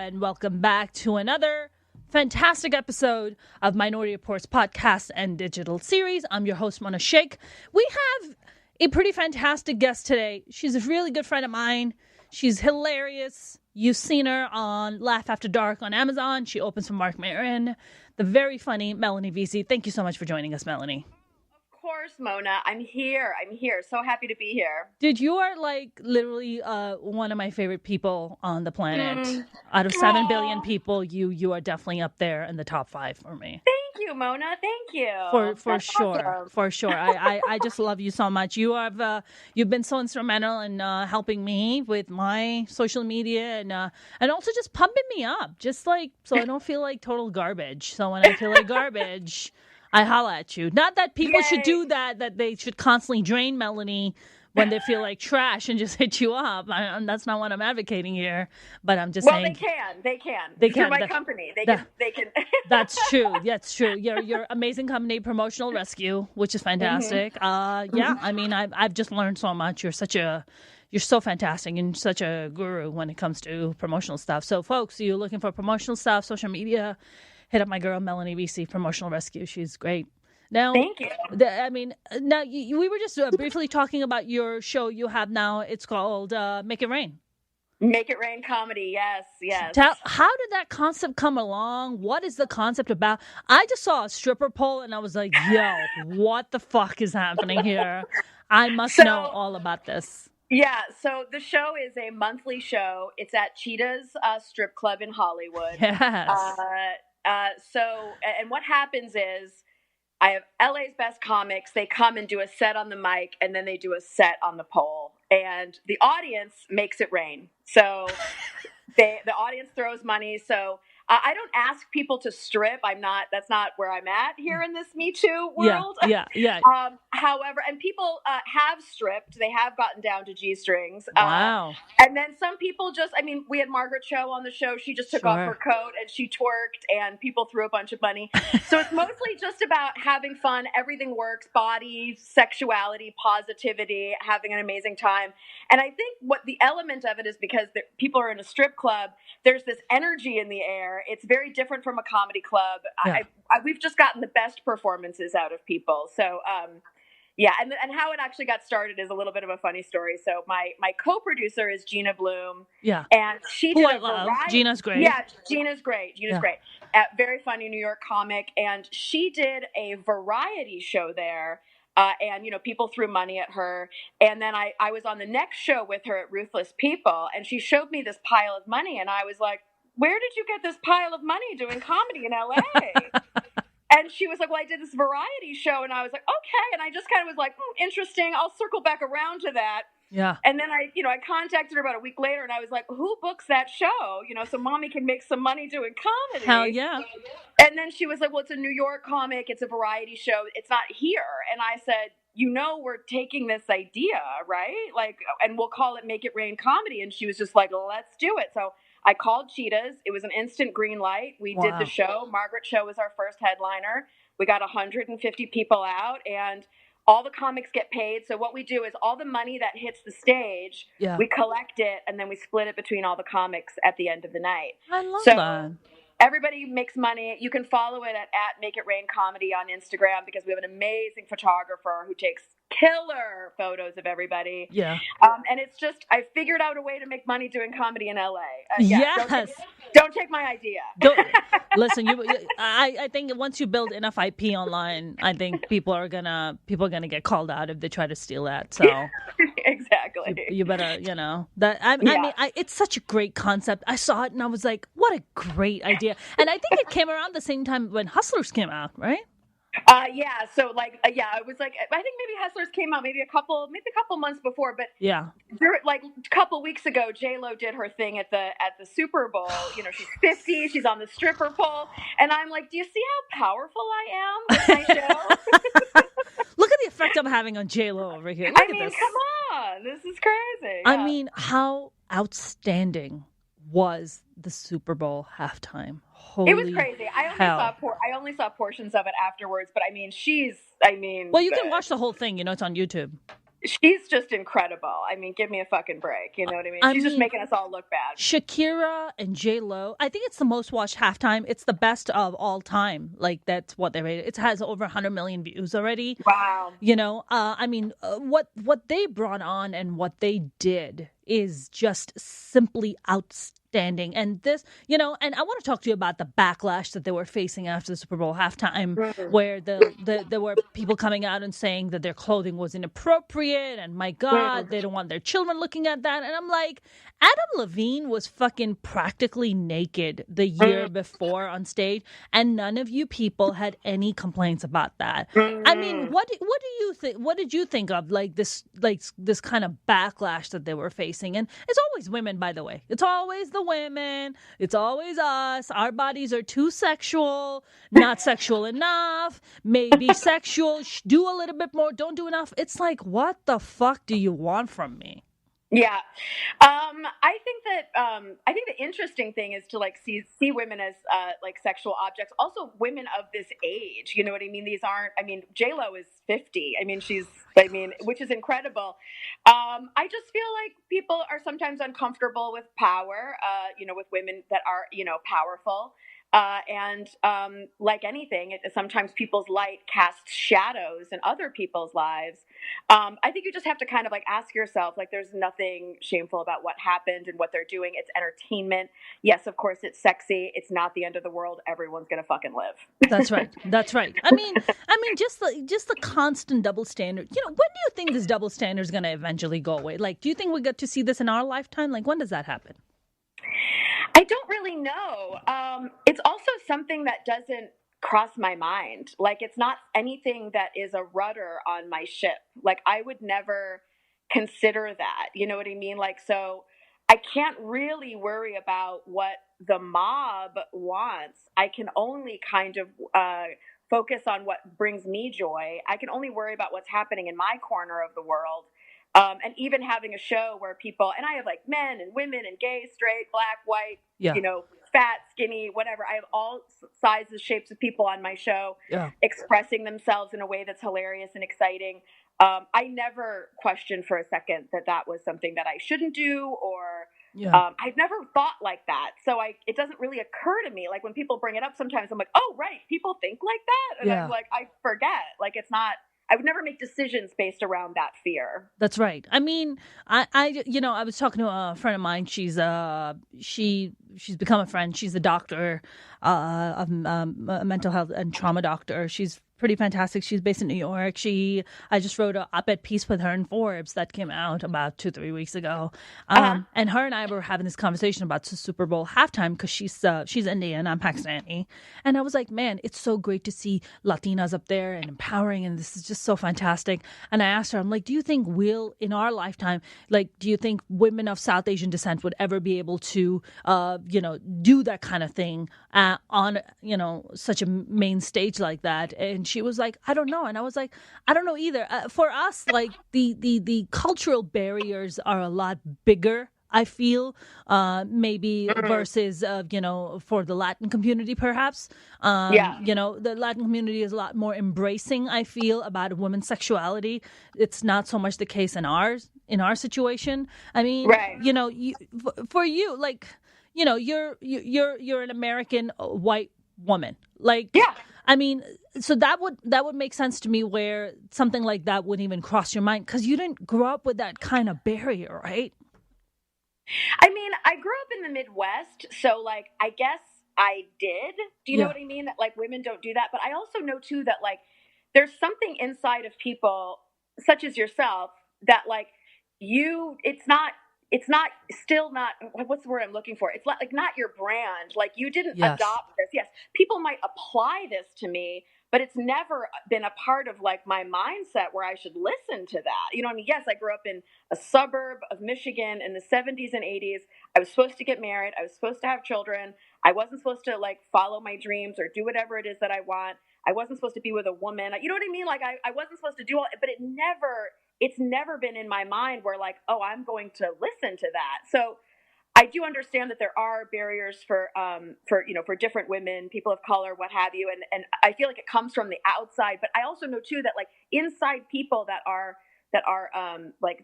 and welcome back to another fantastic episode of Minority Report's podcast and digital series. I'm your host, Mona Shaikh. We have a pretty fantastic guest today. She's a really good friend of mine. She's hilarious. You've seen her on Laugh After Dark on Amazon. She opens for Mark Maron. The very funny Melanie Vesey. Thank you so much for joining us, Melanie. Of course, Mona. I'm here. So happy to be here. Dude, you are like literally one of my favorite people on the planet. Out of 7 billion people, you are definitely up there in the top 5 for me. Thank you, Mona. Thank you. For sure. Awesome. For sure. I just love you so much. You've been so instrumental in helping me with my social media and also just pumping me up, just like so I don't feel like total garbage. So when I feel like garbage, I holla at you. Not that people should do that they should constantly drain Melanie when they feel like trash and just hit you up. That's not what I'm advocating here. But I'm just saying. Well, they can. They can. Through my company. They can. That's true. That's true. Your amazing company, Promotional Rescue, which is fantastic. Yeah, I mean, I've just learned so much. You're so fantastic and such a guru when it comes to promotional stuff. So, folks, you're looking for promotional stuff, social media, hit up my girl, Melanie Vesey, Promotional Rescue. She's great. Now, thank you. We were just briefly talking about your show you have now. It's called Make It Rain. Make It Rain comedy. Yes. How did that concept come along? What is the concept about? I just saw a stripper pole and I was like, yo, what the fuck is happening here? I must know all about this. Yeah, so the show is a monthly show. It's at Cheetah's Strip Club in Hollywood. Yes. And what happens is I have LA's best comics. They come and do a set on the mic, and then they do a set on the pole. And the audience makes it rain. So the audience throws money. So I don't ask people to strip. That's not where I'm at here in this Me Too world. Yeah. However, and people have stripped. They have gotten down to G-strings. Wow. And then some people we had Margaret Cho on the show. She just took off her coat and she twerked and people threw a bunch of money. So it's mostly just about having fun. Everything works. Body, sexuality, positivity, having an amazing time. And I think what the element of it is because people are in a strip club, there's this energy in the air. It's very different from a comedy club. Yeah. We've just gotten the best performances out of people. So, and how it actually got started is a little bit of a funny story. So my co-producer is Gina Bloom. Yeah. And she Who did I love. Gina's great. Yeah, Gina's great. Great. Very funny New York comic. And she did a variety show there. And people threw money at her. And then I was on the next show with her at Ruthless People. And she showed me this pile of money. And I was like, where did you get this pile of money doing comedy in LA? And she was like, well, I did this variety show. And I was like, okay. And I just kind of was like, interesting. I'll circle back around to that. Yeah. And then I contacted her about a week later and I was like, who books that show? So mommy can make some money doing comedy. Hell yeah. And then she was like, well, it's a New York comic. It's a variety show. It's not here. And I said, we're taking this idea, right? And we'll call it Make It Rain Comedy. And she was just like, let's do it. So I called Cheetah's. It was an instant green light. We did the show. Margaret Cho was our first headliner. We got 150 people out and all the comics get paid. So what we do is all the money that hits the stage, we collect it and then we split it between all the comics at the end of the night. I love that. Everybody makes money. You can follow it at Make It Rain Comedy on Instagram because we have an amazing photographer who takes killer photos of everybody. Yeah. And it's just, I figured out a way to make money doing comedy in LA. Yes. Don't take my idea. Listen, I think once you build enough IP online, I think people are gonna get called out if they try to steal that. So exactly. You better, I mean, it's such a great concept. I saw it and I was like, what a great idea. And I think it came around the same time when Hustlers came out, right? So it was like, I think maybe Hustlers came out maybe a couple months before, but a couple weeks ago, J-Lo did her thing at the Super Bowl. She's 50, she's on the stripper pole. And I'm like, do you see how powerful I am with my show? Look at the effect I'm having on J-Lo over here. Look at this. Come on, this is crazy. I mean, how outstanding was the Super Bowl halftime? Holy it was crazy. I only saw portions of it afterwards, but I mean, well, you can watch the whole thing. It's on YouTube. She's just incredible. I mean, give me a fucking break. You know what I mean? I She's just mean, making us all look bad. Shakira and J Lo. I think it's the most watched halftime. It's the best of all time. Like that's what they rated. It has over 100 million views already. Wow. I mean, what they brought on and what they did is just simply outstanding. And this, and I want to talk to you about the backlash that they were facing after the Super Bowl halftime, where there were people coming out and saying that their clothing was inappropriate, and my God, they don't want their children looking at that. And I'm like, Adam Levine was fucking practically naked the year before on stage, and none of you people had any complaints about that. I mean, what do you think? What did you think of this kind of backlash that they were facing? And it's always women, by the way. It's always the women. It's always us. Our bodies are too sexual, not sexual enough, maybe sexual. Do a little bit more. Don't do enough. It's like, what the fuck do you want from me? Yeah. I think the interesting thing is to see women as like sexual objects. Also women of this age, you know what I mean? These aren't, I mean, J-Lo is 50. I mean, which is incredible. I just feel like people are sometimes uncomfortable with power, with women that are, powerful. Like anything, sometimes people's light casts shadows in other people's lives. I think you just have to kind of ask yourself, there's nothing shameful about what happened and what they're doing. It's entertainment. Yes, of course, it's sexy. It's not the end of the world. Everyone's gonna fucking live. That's right. That's right. I mean, just the constant double standard. When do you think this double standard is gonna eventually go away? Do you think we get to see this in our lifetime? When does that happen? I don't really know. It's also something that doesn't cross my mind. It's not anything that is a rudder on my ship. I would never consider that. You know what I mean? So I can't really worry about what the mob wants. I can only kind of focus on what brings me joy. I can only worry about what's happening in my corner of the world. And even having a show where people, and I have men and women and gay, straight, black, white, fat, skinny, whatever. I have all sizes, shapes of people on my show expressing themselves in a way that's hilarious and exciting. I never questioned for a second that was something that I shouldn't do, or I've never thought like that. So it doesn't really occur to me. When people bring it up, sometimes I'm like, oh, right, people think like that. And I'm like, I forget. It's not, I would never make decisions based around that fear. That's right. I mean, I was talking to a friend of mine. She's become a friend. She's a doctor, a mental health and trauma doctor. She's pretty fantastic. She's based in New York. I just wrote an op-ed piece with her in Forbes that came out about 2-3 weeks ago. And her and I were having this conversation about the Super Bowl halftime because she's Indian, I'm Pakistani, and I was like, man, it's so great to see Latinas up there and empowering, and this is just so fantastic. And I asked her, I'm like, do you think in our lifetime, do you think women of South Asian descent would ever be able to, do that kind of thing on, such a main stage like that? And she was like, I don't know. And I was like, I don't know either. For us, the cultural barriers are a lot bigger, I feel, maybe versus, for the Latin community, perhaps. The Latin community is a lot more embracing, I feel, about women's sexuality. It's not so much the case in our situation. I mean, right. For you, you're an American white woman. I mean, so that would make sense to me, where something like that wouldn't even cross your mind because you didn't grow up with that kind of barrier, right? I mean, I grew up in the Midwest, so I guess I did. Do you know what I mean? That women don't do that, but I also know too that there's something inside of people such as yourself that it's not still not, what's the word I'm looking for? It's not your brand. You didn't adopt this. Yes, people might apply this to me, but it's never been a part of my mindset where I should listen to that. You know what I mean? Yes, I grew up in a suburb of Michigan in the 70s and 80s. I was supposed to get married. I was supposed to have children. I wasn't supposed to follow my dreams or do whatever it is that I want. I wasn't supposed to be with a woman. You know what I mean? I wasn't supposed to do all, but it's never been in my mind where oh, I'm going to listen to that. So I do understand that there are barriers for different women, people of color, what have you. And I feel like it comes from the outside, but I also know too that inside people that are that are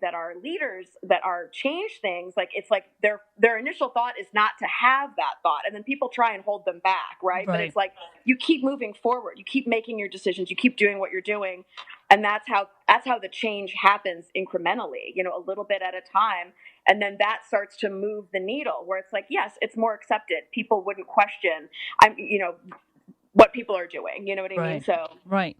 that are leaders that are change things, like it's like their initial thought is not to have that thought, and then people try and hold them back, right? But it's like you keep moving forward, you keep making your decisions, you keep doing what you're doing, and that's how the change happens incrementally, a little bit at a time, and then that starts to move the needle where it's like, yes, it's more accepted. People wouldn't question what people are doing. You know what I mean? So Right.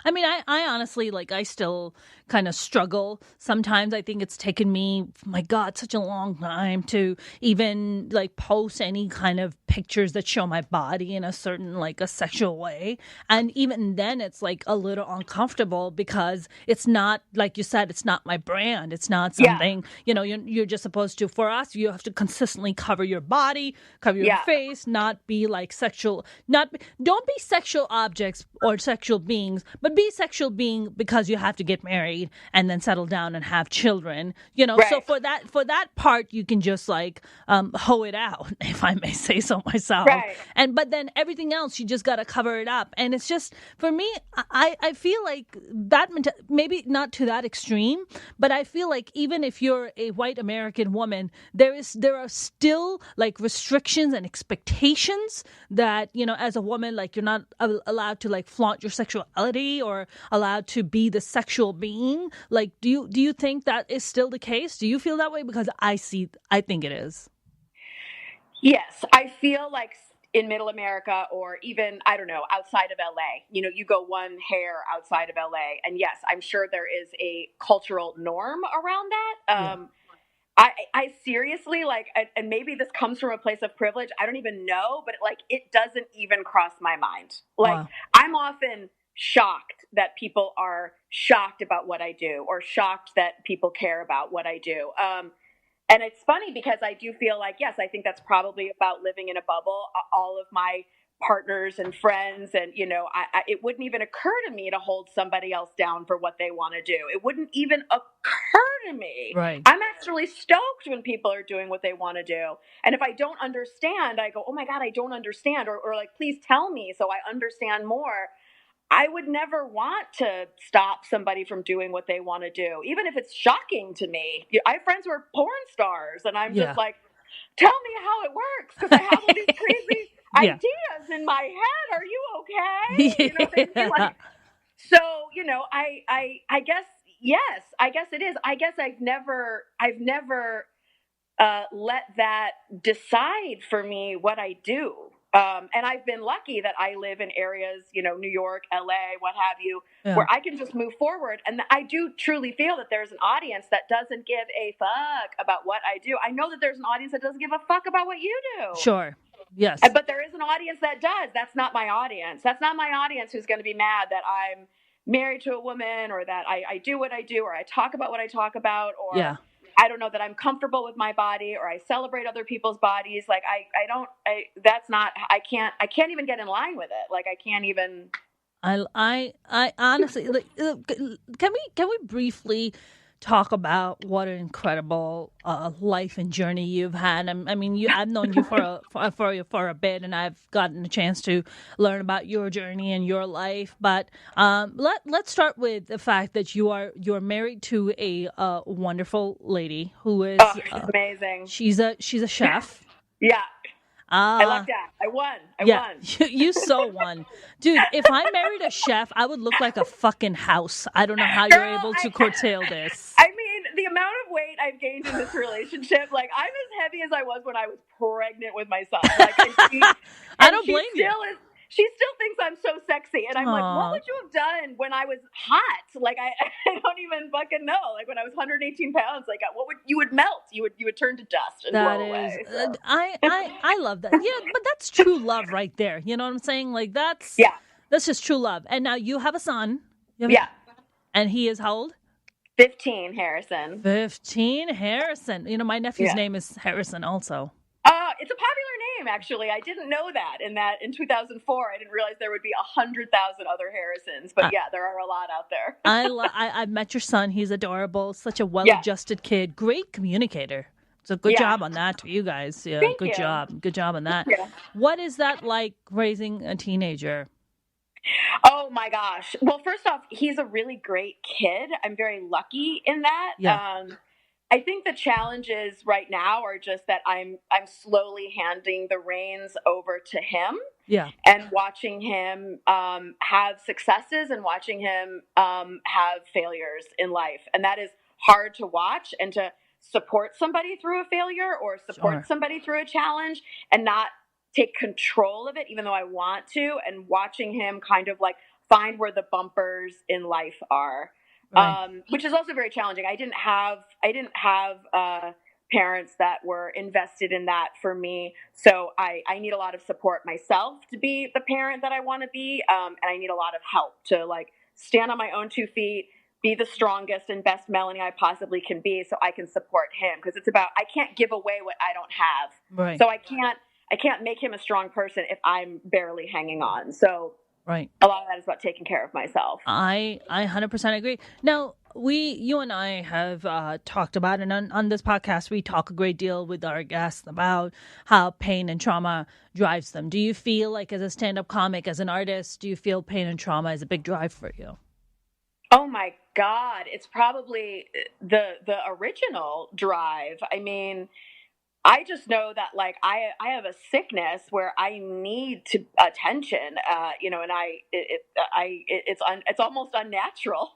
I mean, I honestly, I still kind of struggle. Sometimes I think it's taken me, my God, such a long time to even post any kind of pictures that show my body in a certain, a sexual way. And even then it's a little uncomfortable because it's not, like you said, it's not my brand. It's not something, you're just supposed to, for us, you have to consistently cover your body, cover your face, not be sexual, don't be sexual objects or sexual beings, but be sexual being because you have to get married and then settle down and have children. So for that part, you can just hoe it out, if I may say so myself. But then everything else, you just got to cover it up. And it's just, for me, I feel like that, maybe not to that extreme, but I feel like even if you're a white American woman, there are still restrictions and expectations that, as a woman, you're not allowed to flaunt your sexuality or allowed to be the sexual being. Do you think that is still the case? Do you feel that way? Because I think it is. Yes, I feel like in Middle America, or even, I don't know, outside of LA, you go one hair outside of LA, and yes, I'm sure there is a cultural norm around that. I seriously, and maybe this comes from a place of privilege, I don't even know, but it doesn't even cross my mind. Wow. I'm often shocked that people are shocked about what I do, or shocked that people care about what I do. And it's funny because I do feel like, yes, I think that's probably about living in a bubble. All of my partners and friends, and it wouldn't even occur to me to hold somebody else down for what they want to do. It wouldn't even occur to me. Right. I'm actually stoked when people are doing what they want to do, and if I don't understand, I go, oh my God, I don't understand, or please tell me so I understand more. I would never want to stop somebody from doing what they want to do, even if it's shocking to me. I have friends who are porn stars, and I'm just like, tell me how it works, because I have all these crazy ideas in my head. Are you okay? You know what I mean? So, I guess, yes, I guess it is. I guess I've never let that decide for me what I do. And I've been lucky that I live in areas, New York, LA, what have you, where I can just move forward. And I do truly feel that there's an audience that doesn't give a fuck about what I do. I know that there's an audience that doesn't give a fuck about what you do. Sure. Yes. But there is an audience that does. That's not my audience. That's not my audience who's going to be mad that I'm married to a woman, or that I do what I do, or I talk about what I talk about, or I don't know, that I'm comfortable with my body, or I celebrate other people's bodies. I can't even get in line with it. I can't even. I honestly, can we briefly talk about what an incredible life and journey you've had? I mean, I've known you for a bit, and I've gotten a chance to learn about your journey and your life. But let's start with the fact that you're married to a wonderful lady who is she's amazing. She's a chef. Yeah. I like that. I won. You so won. Dude, if I married a chef, I would look like a fucking house. I don't know how you're able to curtail this. I mean, the amount of weight I've gained in this relationship, I'm as heavy as I was when I was pregnant with my son. I don't blame you. She still thinks I'm so sexy. And I'm like, what would you have done when I was hot? I don't even fucking know. When I was 118 pounds, you would melt. You would turn to dust and blow away. So. I love that. Yeah, but that's true love right there. You know what I'm saying? That's just true love. And now you have a son. And he is how old? 15, Harrison. 15, Harrison. My nephew's name is Harrison also. It's a popular name, actually. I didn't know that. In 2004, I didn't realize there would be 100,000 other Harrisons. But there are a lot out there. I've met your son. He's adorable. Such a well-adjusted kid. Great communicator. So good job on that to you guys. Yeah, Thank good you. job. Good job on that. Yeah. What is that like, raising a teenager? Oh my gosh. Well, first off, he's a really great kid. I'm very lucky in that. Yeah. I think the challenges right now are just that I'm slowly handing the reins over to him Yeah. and watching him have successes and watching him have failures in life, and that is hard to watch, and to support somebody through a failure or support Sure. somebody through a challenge and not take control of it, even though I want to, and watching him kind of like find where the bumpers in life are, Right. which is also very challenging. I didn't have parents that were invested in that for me, so I need a lot of support myself to be the parent that I want to be, and I need a lot of help to like stand on my own 2 feet, be the strongest and best Melanie I possibly can be, so I can support him, because it's about, I can't give away what I don't have, Right. so I can't make him a strong person if I'm barely hanging on. So Right. a lot of that is about taking care of myself. I 100% agree. Now, you and I have talked about, and on this podcast, we talk a great deal with our guests about how pain and trauma drives them. Do you feel like, as a stand-up comic, as an artist, do you feel pain and trauma is a big drive for you? Oh my God, it's probably the original drive. I mean, I just know that like I have a sickness where I need to attention, and it's almost unnatural.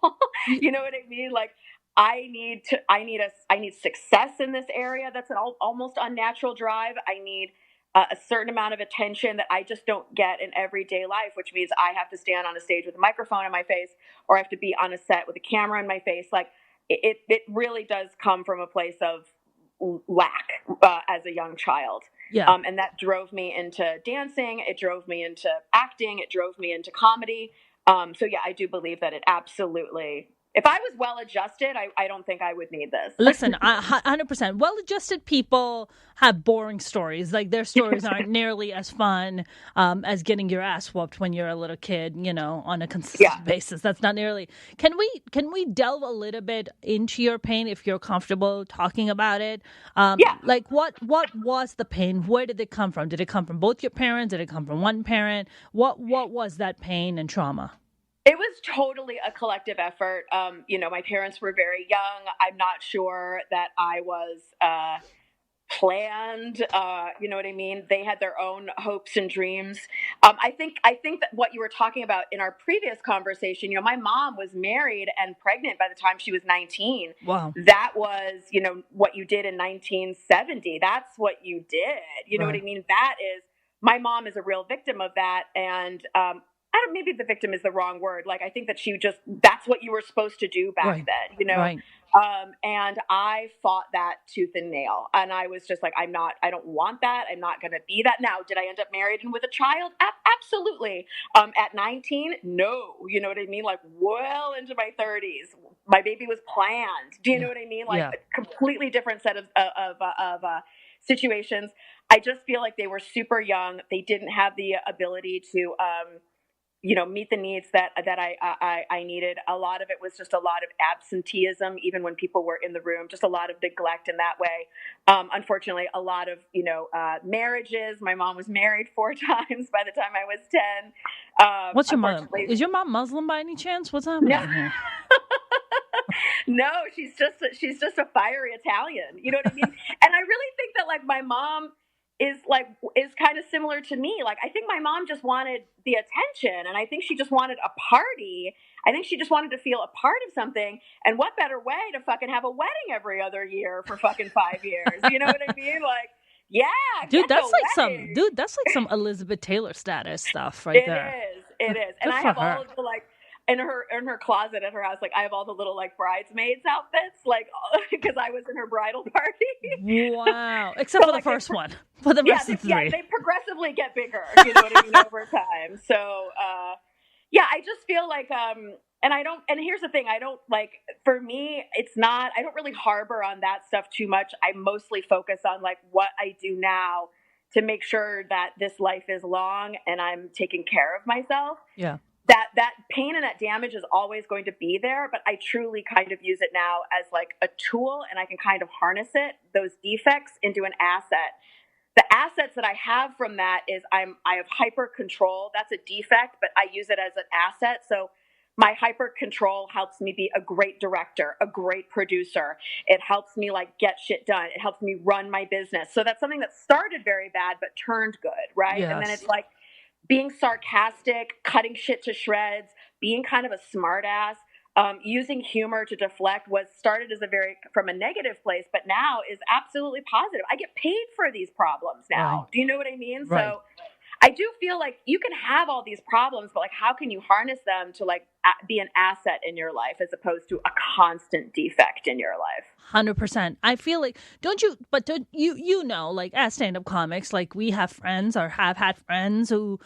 You, You know what I mean? Like I need success in this area. That's an almost unnatural drive. I need a certain amount of attention that I just don't get in everyday life, which means I have to stand on a stage with a microphone in my face, or I have to be on a set with a camera in my face. Like it really does come from a place of lack as a young child. yeah. And that drove me into dancing. It drove me into acting. It drove me into comedy. So yeah, I do believe that it absolutely, if I was well adjusted, I don't think I would need this. Listen, 100%. Well-adjusted people have boring stories. Like, their stories aren't nearly as fun as getting your ass whooped when you're a little kid, on a consistent Yeah. basis. That's not nearly. Can we delve a little bit into your pain if you're comfortable talking about it? Yeah. Like, what was the pain? Where did it come from? Did it come from both your parents? Did it come from one parent? What was that pain and trauma? It was totally a collective effort. My parents were very young. I'm not sure that I was planned. You know what I mean? They had their own hopes and dreams. I think that what you were talking about in our previous conversation, my mom was married and pregnant by the time she was 19. Wow. That was, what you did in 1970. That's what you did. You know what I Right. mean? My mom is a real victim of that. And, maybe the victim is the wrong word. Like, I think that that's what you were supposed to do back Right. then, Right. And I fought that tooth and nail. And I was just like, I don't want that. I'm not going to be that. Now, did I end up married and with a child? Absolutely. At 19, no. You know what I mean? Like, well into my 30s, my baby was planned. Do you know what I mean? Like, Yeah. a completely different set of situations. I just feel like they were super young. They didn't have the ability to, meet the needs that I needed. A lot of it was just a lot of absenteeism, even when people were in the room, just a lot of neglect in that way. Unfortunately, a lot of, marriages. My mom was married 4 times by the time I was 10. What's your mom? Unfortunately, Is your mom Muslim by any chance? What's happening no, here? no, she's just a fiery Italian. You know what I mean? And I really think that like my mom is kind of similar to me. Like, I think my mom just wanted the attention, and I think she just wanted a party. I think she just wanted to feel a part of something. And what better way to fucking have a wedding every other year for fucking 5 years? You know what I mean? Like, yeah, Dude, get the some wedding. Elizabeth Taylor status stuff right there. It is. And Good I for have her. all of the like in her closet at her house, like I have all the little like bridesmaids outfits, like because I was in her bridal party. Wow. Except So for the like first one. For the rest of the three. they progressively get bigger, you know what I mean, over time. So yeah, I just feel like and here's the thing, I don't like, for me, it's not, I don't really harbor on that stuff too much. I mostly focus on like what I do now to make sure that this life is long and I'm taking care of myself. Yeah. That pain and that damage is always going to be there, but I truly kind of use it now as like a tool, and I can kind of harness those defects into an asset the assets that I have from that is I have hyper control. That's a defect, but I use it as an asset. So my hyper control helps me be a great director, a great producer. It helps me like get shit done. It helps me run my business. So that's something that started very bad, but turned good. Right. Yes. And then it's like being sarcastic, cutting shit to shreds, being kind of a smart ass, using humor to deflect was started as from a negative place, but now is absolutely positive. I get paid for these problems now. Right. Do you know what I mean? Right. So I do feel like you can have all these problems, but like, how can you harness them to like be an asset in your life as opposed to a constant defect in your life? 100%. I feel like, don't you know, like as stand-up comics, like we have friends or have had friends who,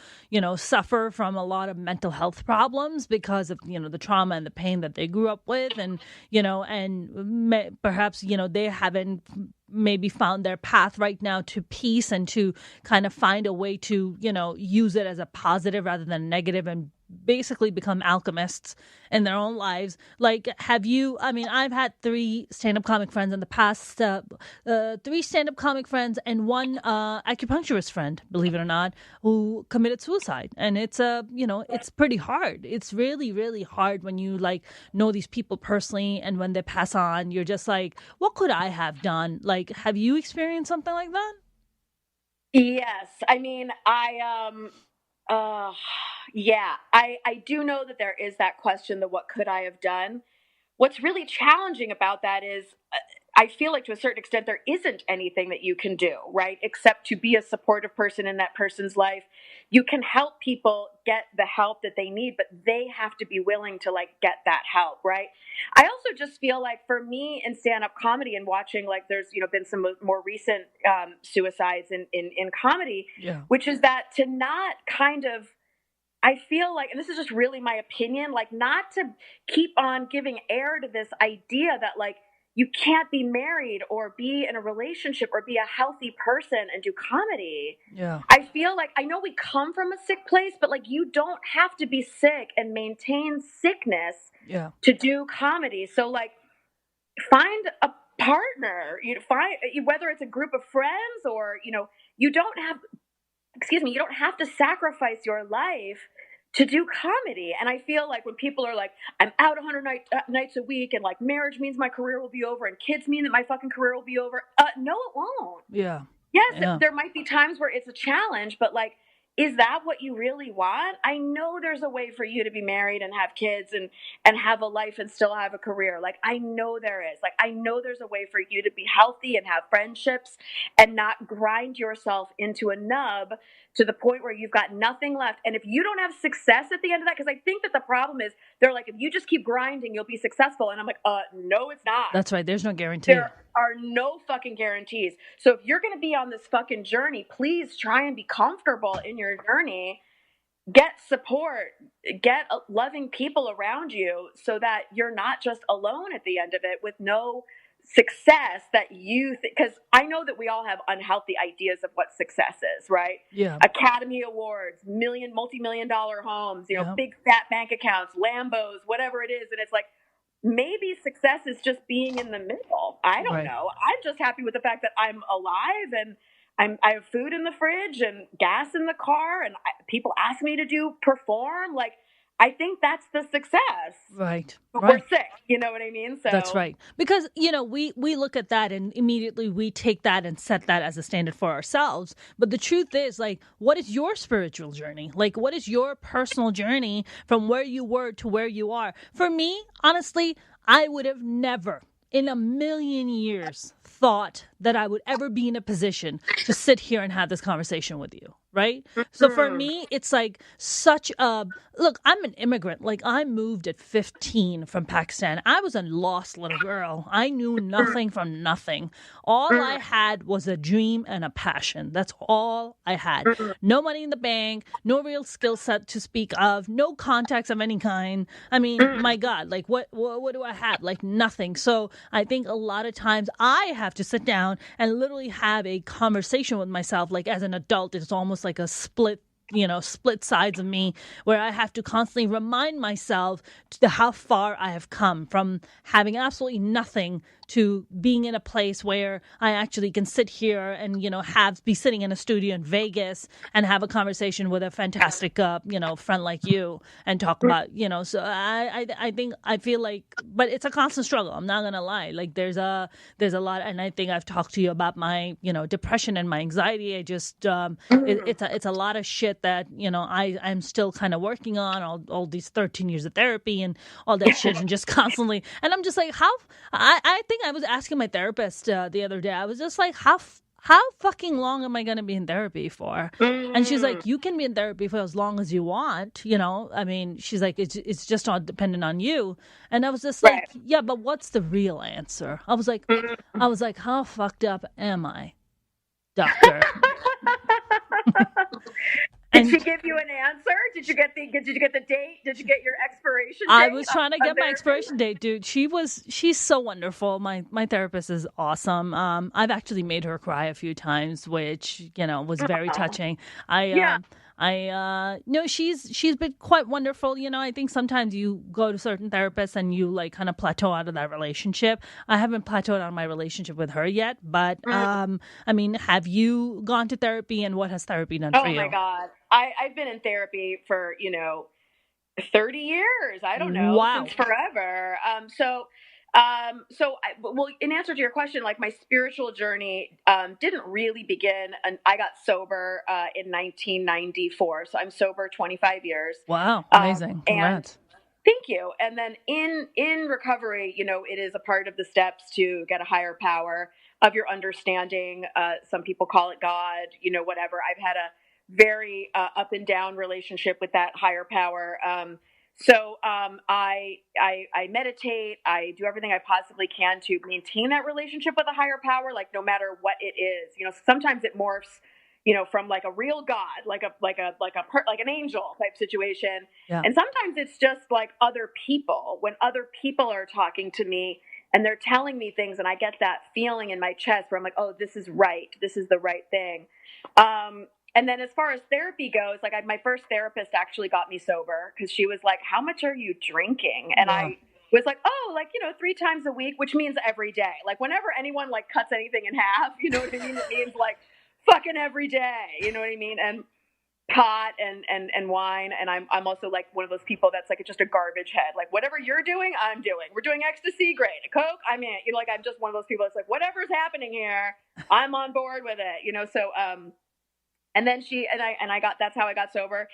suffer from a lot of mental health problems because of, the trauma and the pain that they grew up with. And, perhaps, they haven't maybe found their path right now to peace and to kind of find a way to, use it as a positive rather than negative and basically become alchemists in their own lives. Like, I've had 3 stand-up comic friends in the past, 3 stand-up comic friends and 1 acupuncturist friend, believe it or not, who committed suicide. And it's, it's pretty hard. It's really, really hard when you like know these people personally. And when they pass on, you're just like, what could I have done? Like, have you experienced something like that? Yes. I mean, I do know that there is that question, the what could I have done? What's really challenging about that is I feel like to a certain extent there isn't anything that you can do, right? Except to be a supportive person in that person's life. You can help people get the help that they need, but they have to be willing to like get that help, right? I also just feel like for me in stand-up comedy and watching, like there's, been some more recent suicides in comedy, which is that to not kind of, I feel like, and this is just really my opinion, like not to keep on giving air to this idea that like you can't be married or be in a relationship or be a healthy person and do comedy. Yeah. I feel like, I know we come from a sick place, but like you don't have to be sick and maintain sickness to do comedy. So like find a partner, whether it's a group of friends or, you don't have to sacrifice your life to do comedy. And I feel like when people are like, I'm out 100 nights a week and like marriage means my career will be over and kids mean that my fucking career will be over. No, it won't. Yeah. Yes, there might be times where it's a challenge, but like, is that what you really want? I know there's a way for you to be married and have kids and have a life and still have a career. Like, I know there is. Like, I know there's a way for you to be healthy and have friendships and not grind yourself into a nub to the point where you've got nothing left. And if you don't have success at the end of that, because I think that the problem is they're like, if you just keep grinding, you'll be successful. And I'm like, no, it's not. That's right. There's no guarantee. There are no fucking guarantees. So if you're going to be on this fucking journey, please try and be comfortable in your journey. Get support, get loving people around you so that you're not just alone at the end of it with no success that because I know that we all have unhealthy ideas of what success is, right? Yeah. Academy Awards, multi-million dollar homes, big fat bank accounts, Lambos, whatever it is. And it's like, maybe success is just being in the middle. I don't know. I'm just happy with the fact that I'm alive and I have food in the fridge and gas in the car and people ask me to perform. Like, I think that's the success. Right. But we're sick. You know what I mean? So that's right. Because, we look at that and immediately we take that and set that as a standard for ourselves. But the truth is, like, what is your spiritual journey? Like, what is your personal journey from where you were to where you are? For me, honestly, I would have never in a million years thought that I would ever be in a position to sit here and have this conversation with you. Right. So for me, it's like look, I'm an immigrant. Like, I moved at 15 from Pakistan. I was a lost little girl. I knew nothing from nothing. All I had was a dream and a passion. That's all I had. No money in the bank, no real skill set to speak of, no contacts of any kind. I mean, my God, like what do I have? Like nothing. So I think a lot of times I have to sit down and literally have a conversation with myself. Like as an adult, it's almost like a split split sides of me where I have to constantly remind myself to how far I have come from having absolutely nothing to being in a place where I actually can sit here and, be sitting in a studio in Vegas and have a conversation with a fantastic, friend like you and talk about, so I feel like, but it's a constant struggle. I'm not going to lie. Like there's a lot. And I think I've talked to you about my, depression and my anxiety. I just, it's a lot of shit that, I'm still kind of working on all these 13 years of therapy and all that shit and just constantly. And I'm just like, I think I was asking my therapist the other day, I was just like, how fucking long am I going to be in therapy for? And she's like, you can be in therapy for as long as you want. I mean, she's like, it's just all dependent on you. And I was just like, yeah, but what's the real answer? I was like, how fucked up am I, doctor? Did she give you an answer? Did you get the date? Did you get your expiration date? I was trying to get my expiration date, dude. She's so wonderful. My therapist is awesome. I've actually made her cry a few times, which, was very touching. No, she's been quite wonderful. I think sometimes you go to certain therapists and you like kind of plateau out of that relationship. I haven't plateaued on my relationship with her yet, but I mean, have you gone to therapy and what has therapy done for you? Oh my God. I've been in therapy for, 30 years. I don't know. Wow. Since forever. Well, in answer to your question, like my spiritual journey didn't really begin, and I got sober in 1994. So I'm sober 25 years. Wow, amazing! Congrats. Thank you. And then in recovery, it is a part of the steps to get a higher power of your understanding. Some people call it God. Whatever. I've had a very up and down relationship with that higher power. So I meditate. I do everything I possibly can to maintain that relationship with a higher power, like no matter what it is. Sometimes it morphs, from like a real God, like an angel type situation. Yeah. And sometimes it's just like other people. When other people are talking to me and they're telling me things, and I get that feeling in my chest where I'm like, oh, this is right. This is the right thing. And then as far as therapy goes, like my first therapist actually got me sober because she was like, how much are you drinking? And I was like, 3 times a week, which means every day. Like whenever anyone like cuts anything in half, you know what I mean? It means like fucking every day, you know what I mean? And pot and wine. And I'm also like one of those people that's like just a garbage head. Like whatever you're doing, I'm doing. We're doing ecstasy, great. A Coke, I'm in. I'm just one of those people that's like, whatever's happening here, I'm on board with it. So and then that's how I got sober.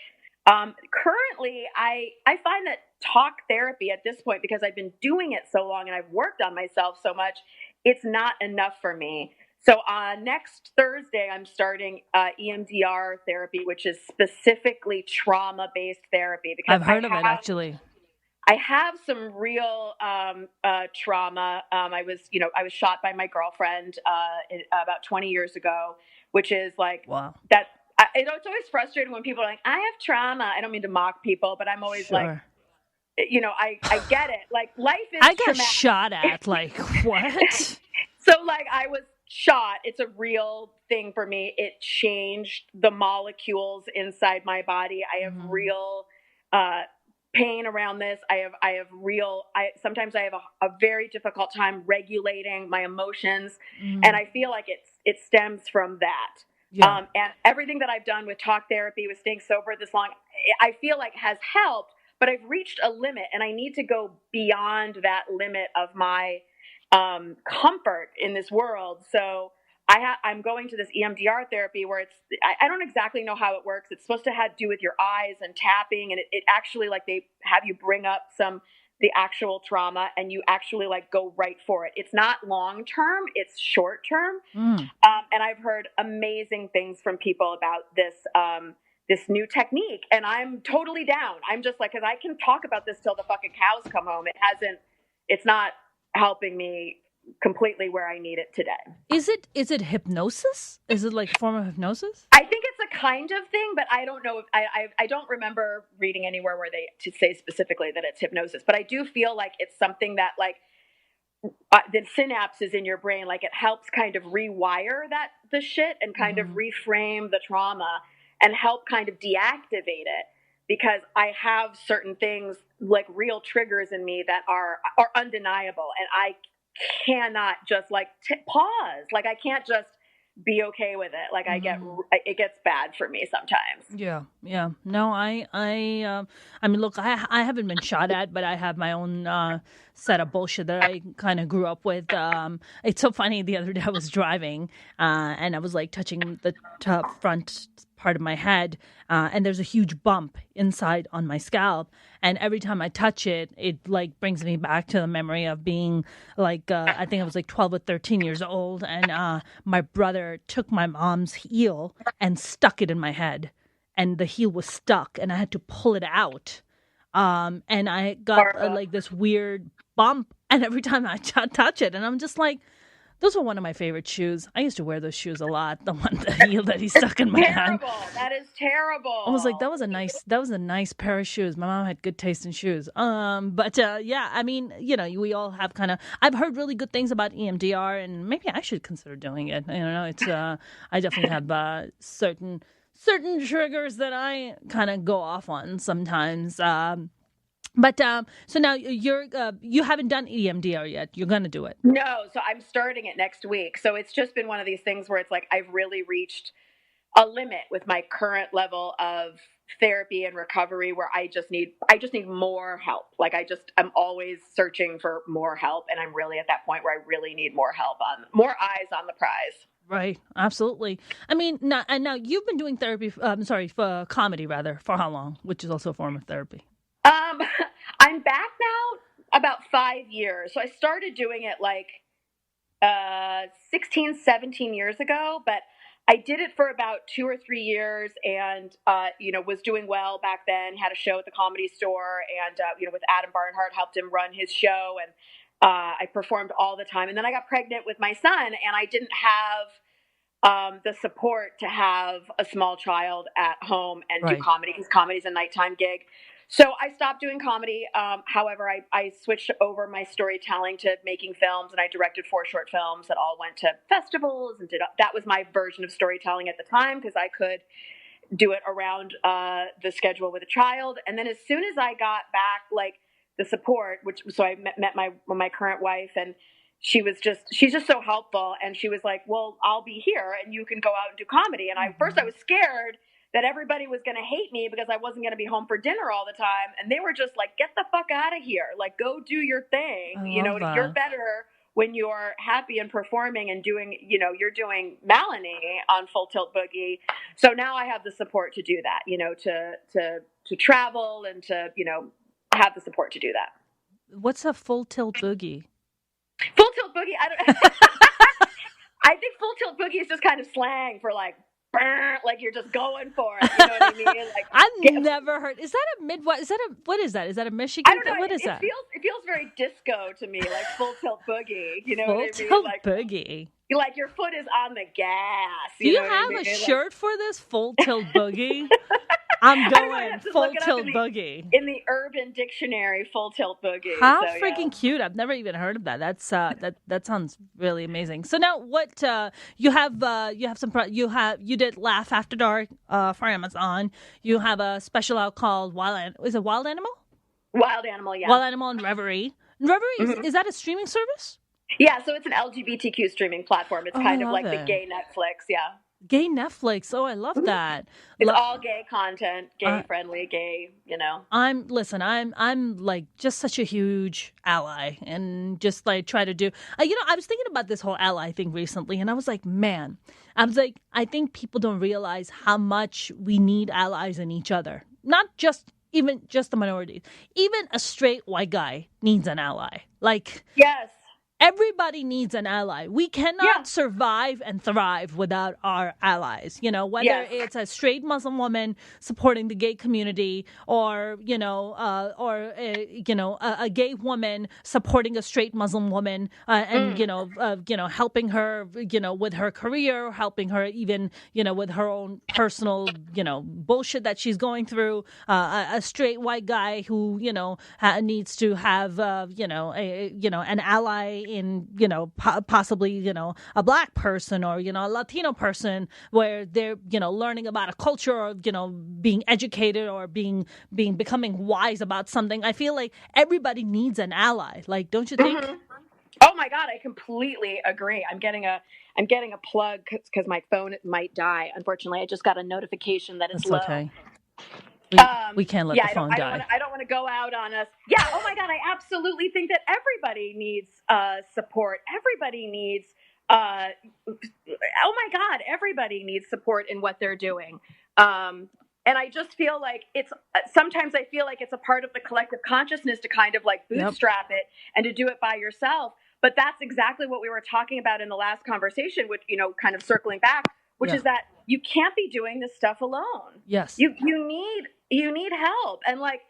Currently, I find that talk therapy at this point, because I've been doing it so long and I've worked on myself so much, it's not enough for me. So next Thursday, I'm starting EMDR therapy, which is specifically trauma-based therapy. Because I've heard of it, actually. I have some real trauma. I was shot by my girlfriend about 20 years ago, which is like, wow. That. It's always frustrating when people are like, I have trauma. I don't mean to mock people, but I'm always like, I get it. Like life is I got traumatic. Shot at, like, what? So like I was shot. It's a real thing for me. It changed the molecules inside my body. I have real pain around this. Sometimes I have a very difficult time regulating my emotions. And I feel like it stems from that. Yeah. And everything that I've done with talk therapy, with staying sober this long, I feel like has helped, but I've reached a limit and I need to go beyond that limit of my comfort in this world. So I'm going to this EMDR therapy where I don't exactly know how it works. It's supposed to do with your eyes and tapping. And it actually, like, they have you bring up the actual trauma and you actually like go right for it. It's not long-term, it's short-term. And I've heard amazing things from people about this new technique. And I'm totally down. I'm just like, cause I can talk about this till the fucking cows come home. It's not helping me completely where I need it today. Is it hypnosis? Is it like a form of hypnosis? I think it's a kind of thing, but I don't know if I don't remember reading anywhere where to say specifically that it's hypnosis, but I do feel like it's something that like the synapses in your brain, like it helps kind of rewire the shit and kind of reframe the trauma. and help kind of deactivate it, because I have certain things, like real triggers in me that are undeniable, and I cannot just like pause. Like I can't just be okay with it. Like it gets bad for me sometimes. Yeah. No, I mean, look, I haven't been shot at, but I have my own set of bullshit that I kind of grew up with. It's so funny. The other day I was driving, and I was like touching the top front part of my head, and there's a huge bump inside on my scalp. And every time I touch it, it like brings me back to the memory of being like, I think I was like 12 or 13 years old. And my brother took my mom's heel and stuck it in my head. And the heel was stuck and I had to pull it out. And I got like this weird bump. And every time I touch it, and I'm just like, those were one of my favorite shoes. I used to wear those shoes a lot. The heel that he stuck in my hand. That is terrible. I was like, that was a nice pair of shoes. My mom had good taste in shoes. But yeah, I mean, we all have kind of. I've heard really good things about EMDR, and maybe I should consider doing it. I don't know. It's I definitely have certain triggers that I kind of go off on sometimes. But so now you haven't done EMDR yet. You're going to do it. No, so I'm starting it next week. So it's just been one of these things where it's like I've really reached a limit with my current level of therapy and recovery, where I just need more help. Like I'm always searching for more help, and I'm really at that point where I really need more help, on more eyes on the prize. Right, absolutely. I mean, now you've been doing therapy. For comedy rather. For how long? Which is also a form of therapy. I'm back now about 5 years. So I started doing it like 16, 17 years ago, but I did it for about 2 or 3 years, and was doing well back then. Had a show at the Comedy Store, and with Adam Barnhart, helped him run his show, and I performed all the time. And then I got pregnant with my son, and I didn't have the support to have a small child at home and do comedy, because comedy's a nighttime gig. So I stopped doing comedy. However, I switched over my storytelling to making films, and I directed 4 short films that all went to festivals, and that was my version of storytelling at the time, because I could do it around the schedule with a child. And then as soon as I got back, like the support, so I met my current wife, and she's just so helpful. And she was like, well, I'll be here and you can go out and do comedy. And first I was scared that everybody was going to hate me because I wasn't going to be home for dinner all the time. And they were just like, get the fuck out of here. Like, go do your thing. You're better when you're happy and performing and doing, you're doing Melanie on Full Tilt Boogie. So now I have the support to do that, to travel and to, have the support to do that. What's a Full Tilt Boogie? Full Tilt Boogie, I don't I think Full Tilt Boogie is just kind of slang for like you're just going for it. You know what I mean? Like, I've never heard. Is that a Midwest? What is that? Is that a Michigan? I don't know. What is that? It feels very disco to me, like Full Tilt Boogie. You know what I mean? Full Tilt Boogie. Like your foot is on the gas. Do you have a shirt for this Full Tilt Boogie? I'm going Full Tilt Boogie. In the Urban Dictionary, Full Tilt Boogie. How freaking cute. I've never even heard of that. That's that sounds really amazing. So now what you did Laugh After Dark for Amazon. You have a special out called Wild Animal? Wild Animal, yeah. Wild Animal and Reverie. Is that a streaming service? Yeah, so it's an LGBTQ streaming platform. It's kind of like the gay Netflix, yeah. Gay Netflix. Oh, I love that. It's all gay content, gay friendly, gay, I'm like just such a huge ally, and just like try to do, I was thinking about this whole ally thing recently, and I was like, I think people don't realize how much we need allies in each other. Not just the minorities. Even a straight white guy needs an ally. Like, yes. Everybody needs an ally. We cannot survive and thrive without our allies. Whether it's a straight Muslim woman supporting the gay community, or a gay woman supporting a straight Muslim woman, and helping her, with her career, helping her even, with her own personal, bullshit that she's going through. A straight white guy who, needs to have, an ally in, possibly, a Black person or, a Latino person where they're, learning about a culture or, being educated or becoming wise about something. I feel like everybody needs an ally. Like, don't you think? Mm-hmm. Oh my God, I completely agree. I'm getting a plug because my phone might die. Unfortunately, I just got a notification that it's That's low. okay. We can't let the phone die. I don't want to go out on us. Yeah. Oh my God, I absolutely think that everybody needs support. Everybody needs. Oh my God, everybody needs support in what they're doing. And I just feel like sometimes I feel like it's a part of the collective consciousness to kind of like bootstrap it and to do it by yourself. But that's exactly what we were talking about in the last conversation, which, kind of circling back, which is that you can't be doing this stuff alone. Yes. You need help. And like,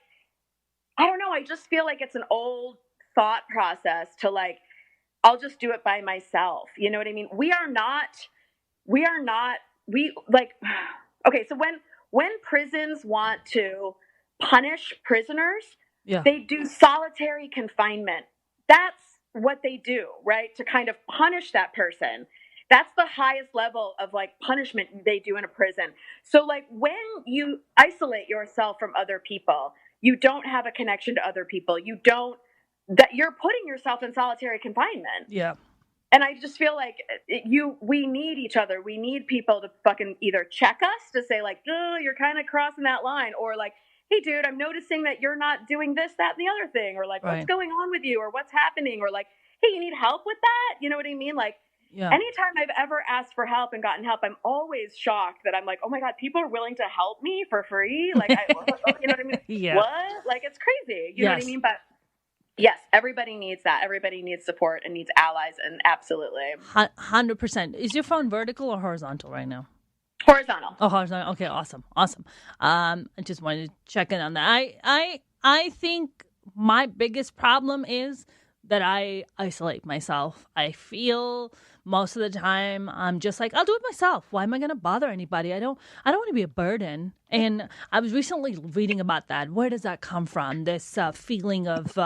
I don't know, I just feel like it's an old thought process to like, I'll just do it by myself. You know what I mean? Okay, so when prisons want to punish prisoners, they do solitary confinement. That's what they do, right? To kind of punish that person. That's the highest level of like punishment they do in a prison. So like when you isolate yourself from other people, you don't have a connection to other people. You're putting yourself in solitary confinement. Yeah. And I just feel like we need each other. We need people to fucking either check us to say like, oh, you're kind of crossing that line, or like, hey, dude, I'm noticing that you're not doing this, that, and the other thing, or like, what's going on with you, or what's happening, or like, hey, you need help with that? You know what I mean? Like, anytime I've ever asked for help and gotten help, I'm always shocked that I'm like, oh my God, people are willing to help me for free. Like, you know what I mean? Yeah. What? Like, it's crazy. You know what I mean? But yes, everybody needs that. Everybody needs support and needs allies, and absolutely. 100%. Is your phone vertical or horizontal right now? Horizontal. Oh, horizontal. Okay, awesome. I just wanted to check in on that. I think my biggest problem is that I isolate myself. I feel most of the time I'm just like, I'll do it myself. Why am I going to bother anybody? I don't want to be a burden. And I was recently reading about that. Where does that come from? This feeling of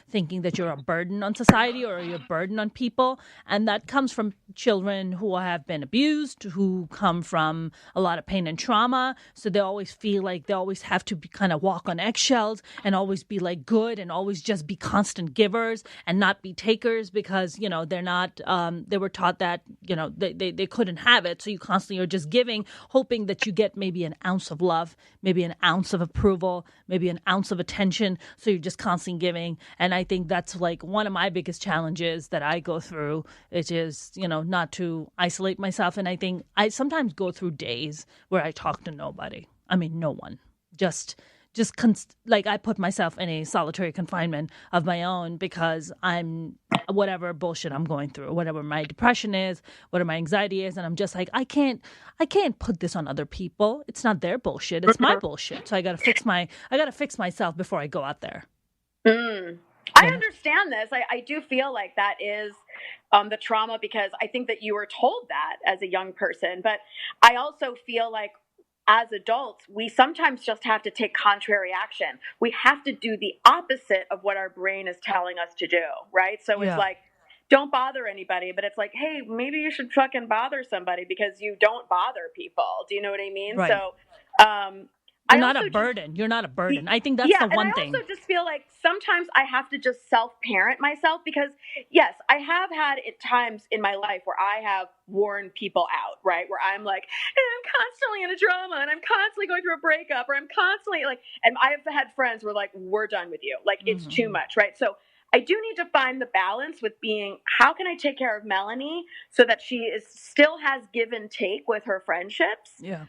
thinking that you're a burden on society or you're a burden on people. And that comes from children who have been abused, who come from a lot of pain and trauma. So they always feel like they always have to kind of walk on eggshells and always be like good and always just be constant givers and not be takers because, they're not, they were taught that, they couldn't have it. So you constantly are just giving, hoping that you get maybe an ounce of love, maybe an ounce of approval, maybe an ounce of attention. So you're just constantly giving. And I think that's like one of my biggest challenges that I go through, which is, not to isolate myself. And I think I sometimes go through days where I talk to nobody. I mean, no one. Like I put myself in a solitary confinement of my own because I'm whatever bullshit I'm going through, whatever my depression is, whatever my anxiety is, and I'm just like I can't put this on other people. It's not their bullshit. It's my bullshit. So I gotta fix myself before I go out there. I understand this. I do feel like that is the trauma because I think that you were told that as a young person, but I also feel like as adults, we sometimes just have to take contrary action. We have to do the opposite of what our brain is telling us to do, right? So it's like, don't bother anybody, but it's like, hey, maybe you should fucking bother somebody because you don't bother people. Do you know what I mean? Right. So, You're not a burden. I think that's the one thing. I also just feel like sometimes I have to just self-parent myself because, yes, I have had times in my life where I have worn people out, right? Where I'm like, I'm constantly in a drama and I'm constantly going through a breakup or I'm constantly like, and I have had friends who are like, we're done with you. Like, it's too much, right? So I do need to find the balance with being, how can I take care of Melanie so that she still has give and take with her friendships? Yeah.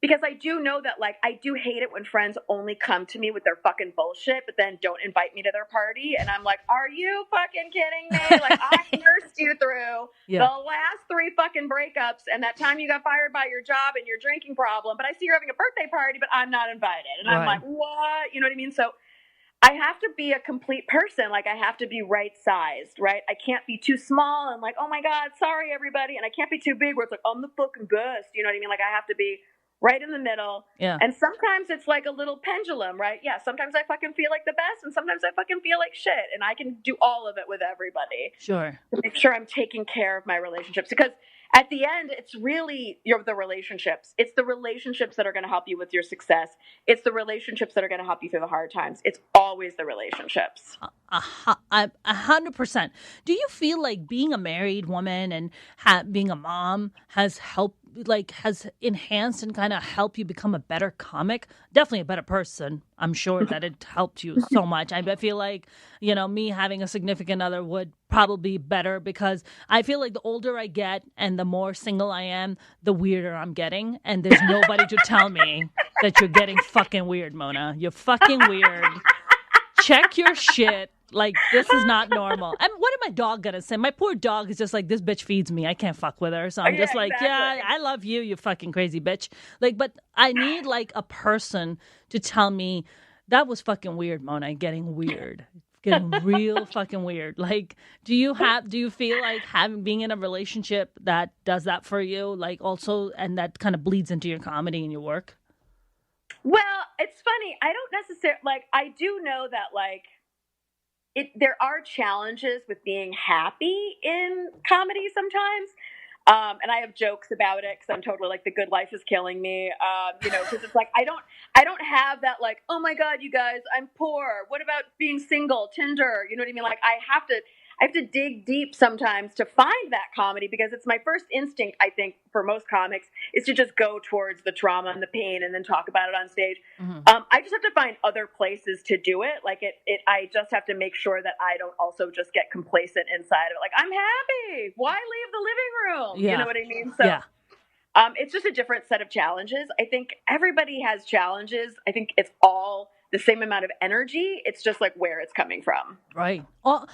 Because I do know that, like, I do hate it when friends only come to me with their fucking bullshit, but then don't invite me to their party. And I'm like, are you fucking kidding me? Like, I nursed you through the last 3 fucking breakups and that time you got fired by your job and your drinking problem. But I see you're having a birthday party, but I'm not invited. And I'm like, what? You know what I mean? So I have to be a complete person. Like, I have to be right-sized, right? I can't be too small and like, oh my God, sorry, everybody. And I can't be too big where it's like, I'm the fucking best. You know what I mean? Like, I have to be right in the middle. Yeah. And sometimes it's like a little pendulum, right? Yeah, sometimes I fucking feel like the best, and sometimes I fucking feel like shit. And I can do all of it with everybody. Sure. To make sure I'm taking care of my relationships. Because at the end, it's really the relationships. It's the relationships that are going to help you with your success. It's the relationships that are going to help you through the hard times. It's always the relationships. 100%. Do you feel like being a married woman and being a mom has helped, like, has enhanced and kind of helped you become a better comic? Definitely a better person. I'm sure that it helped you so much. I feel like, me having a significant other would probably be better, because I feel like the older I get and the more single I am, the weirder I'm getting. And there's nobody to tell me that you're getting fucking weird, Mona. You're fucking weird. Check your shit. Like, this is not normal. And what am my dog gonna say? My poor dog is just like, this bitch feeds me. I can't fuck with her. So I'm just like, exactly. yeah, I love you, you fucking crazy bitch. Like, but I need like a person to tell me that was fucking weird, Mona. Getting weird. Getting real fucking weird. Like, do you feel like being in a relationship that does that for you? Like, also, and that kind of bleeds into your comedy and your work? Well, it's funny. I don't necessarily, like, I do know that, like, there are challenges with being happy in comedy sometimes. And I have jokes about it because I'm totally like, the good life is killing me. Because it's like, I don't have that, like, oh my God, you guys, I'm poor. What about being single, Tinder? You know what I mean? Like, I have to dig deep sometimes to find that comedy, because it's my first instinct, I think, for most comics, is to just go towards the trauma and the pain and then talk about it on stage. Mm-hmm. I just have to find other places to do it. Like I just have to make sure that I don't also just get complacent inside of it. Like, I'm happy. Why leave the living room? Yeah. You know what I mean? So yeah. It's just a different set of challenges. I think everybody has challenges. I think it's all the same amount of energy. It's just like where it's coming from. Right. All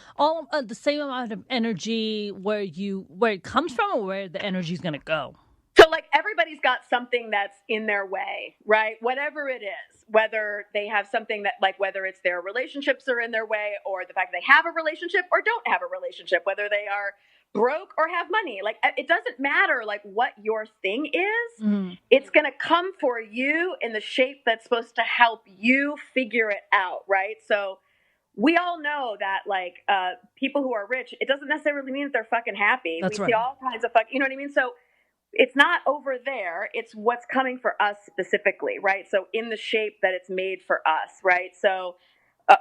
the same amount of energy where it comes from, or where the energy is going to go. So, like, everybody's got something that's in their way, right? Whatever it is, whether they have something that, like, whether it's their relationships are in their way, or the fact they have a relationship or don't have a relationship, whether they are broke or have money. Like, it doesn't matter, like, what your thing is. Mm-hmm. It's going to come for you in the shape that's supposed to help you figure it out, right? So we all know that, like, people who are rich, it doesn't necessarily mean that they're fucking happy. That's we right. see all kinds of you know what I mean? So it's not over there. It's what's coming for us specifically, right? So in the shape that it's made for us, right? So